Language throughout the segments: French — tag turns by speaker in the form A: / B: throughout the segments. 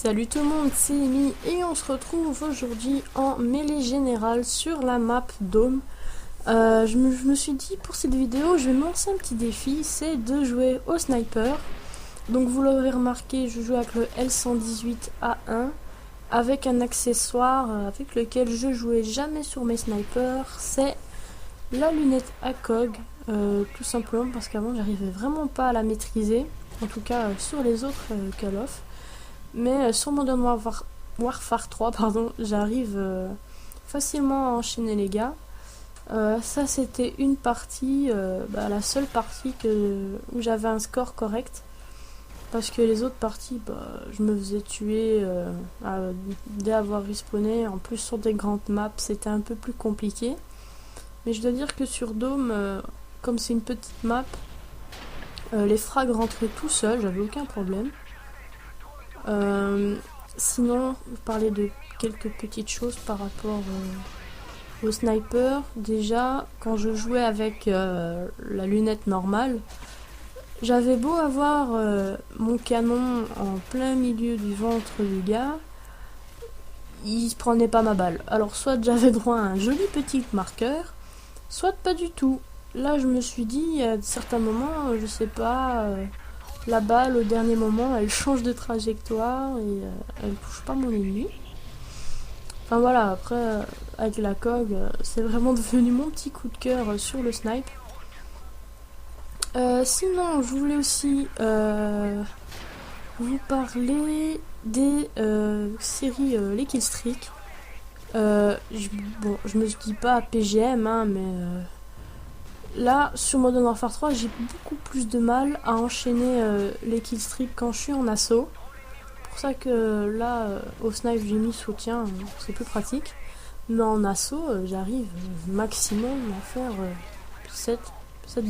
A: Salut tout le monde, c'est Amy et on se retrouve aujourd'hui en mêlée générale sur la map Dome. Je me suis dit pour cette vidéo, je vais me lancer un petit défi, c'est de jouer au sniper. Donc vous l'aurez remarqué, je joue avec le L118A1 avec un accessoire avec lequel je jouais jamais sur mes snipers, c'est la lunette ACOG, tout simplement parce qu'avant j'arrivais vraiment pas à la maîtriser, en tout cas sur les autres Call of. Mais sur Modern Warfare 3, pardon, j'arrive facilement à enchaîner les gars. Ça c'était une partie, la seule partie où j'avais un score correct. Parce que les autres parties, je me faisais tuer dès avoir respawné. En plus sur des grandes maps, c'était un peu plus compliqué. Mais je dois dire que sur Dome, comme c'est une petite map, les frags rentraient tout seuls, j'avais aucun problème. Sinon, vous parlez de quelques petites choses par rapport au sniper. Déjà, quand je jouais avec la lunette normale, j'avais beau avoir mon canon en plein milieu du ventre du gars, il se prenait pas ma balle. Alors soit j'avais droit à un joli petit marqueur, soit pas du tout. Là, je me suis dit, à certains moments, je sais pas... la balle au dernier moment elle change de trajectoire et elle touche pas mon ennemi. Enfin voilà, après avec la COG c'est vraiment devenu mon petit coup de cœur sur le snipe. Sinon je voulais aussi vous parler des séries les Killstreak. Je me dis pas PGM mais là, sur Modern Warfare 3, j'ai beaucoup plus de mal à enchaîner les killstreaks quand je suis en assaut. C'est pour ça que là, au snipe, j'ai mis soutien, c'est plus pratique. Mais en assaut, j'arrive maximum à faire 7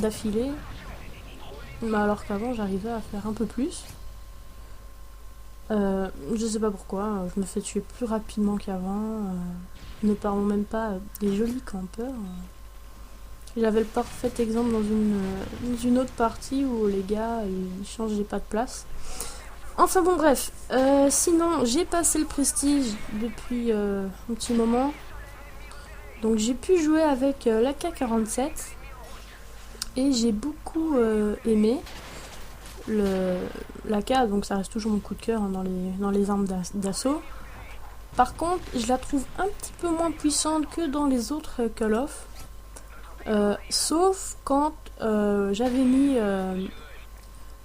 A: d'affilée. Mais alors qu'avant, j'arrivais à faire un peu plus. Je sais pas pourquoi, je me fais tuer plus rapidement qu'avant. Ne parlons même pas des jolis campeurs. J'avais le parfait exemple dans une autre partie où les gars ils changeaient pas de place. Enfin bon bref, sinon j'ai passé le prestige depuis un petit moment. Donc j'ai pu jouer avec l'AK-47 et j'ai beaucoup aimé l'AK, donc ça reste toujours mon coup de cœur dans les armes d'assaut. Par contre je la trouve un petit peu moins puissante que dans les autres Call of. Sauf quand j'avais mis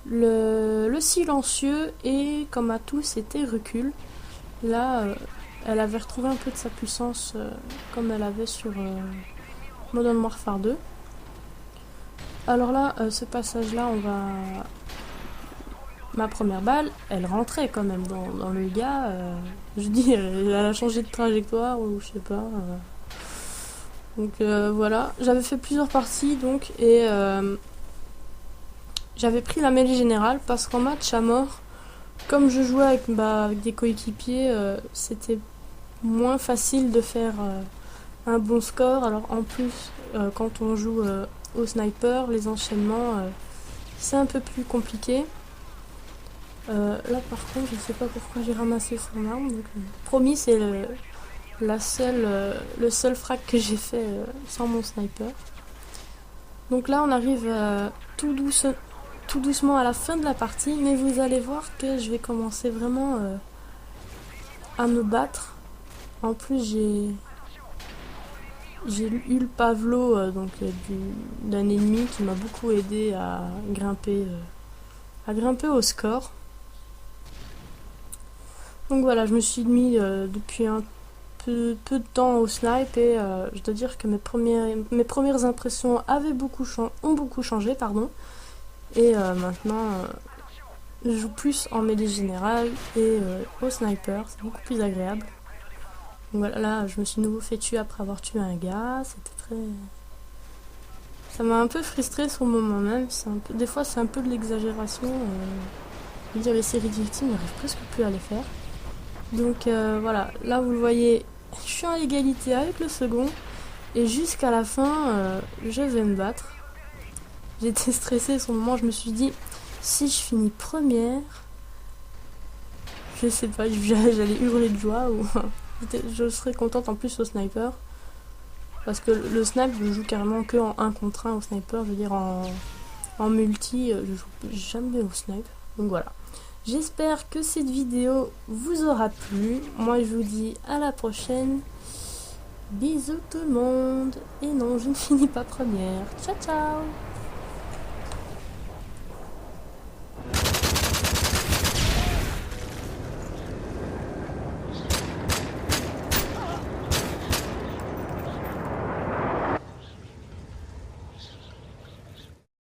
A: le silencieux et comme à tout c'était recul. Là elle avait retrouvé un peu de sa puissance comme elle avait sur Modern Warfare 2. Alors là ce passage là ma première balle elle rentrait quand même dans le gars. Je dis elle a changé de trajectoire ou je sais pas. Donc voilà, j'avais fait plusieurs parties donc et j'avais pris la mêlée générale parce qu'en match à mort, comme je jouais avec des coéquipiers, c'était moins facile de faire un bon score. Alors en plus, quand on joue au sniper, les enchaînements, c'est un peu plus compliqué. Là par contre, je sais pas pourquoi j'ai ramassé son arme. Donc, promis, c'est le seul frag que j'ai fait sans mon sniper. Donc là on arrive tout doucement à la fin de la partie, mais vous allez voir que je vais commencer vraiment à me battre. En plus j'ai eu le Pavlo d'un ennemi qui m'a beaucoup aidé à grimper au score. Donc voilà, je me suis mis depuis un peu de temps au snipe et je dois dire que mes premières impressions ont beaucoup changé, pardon. Et maintenant je joue plus en mêlée générale et au sniper, c'est beaucoup plus agréable. Donc voilà, là je me suis nouveau fait tuer après avoir tué un gars, ça m'a un peu frustré sur le moment même, des fois c'est un peu de l'exagération, je veux dire les séries de victimes, j'arrive presque plus à les faire. Donc voilà, là vous le voyez, je suis en égalité avec le second et jusqu'à la fin je vais me battre. J'étais stressée sur le moment, je me suis dit si je finis première, Je sais pas, j'allais hurler de joie ou je serais contente en plus au sniper. Parce que le snipe, je joue carrément que en 1 contre 1 au sniper. Je veux dire, en multi, je joue jamais au snipe. Donc voilà. J'espère que cette vidéo vous aura plu. Moi, je vous dis à la prochaine. Bisous tout le monde. Et non, je ne finis pas première. Ciao, ciao.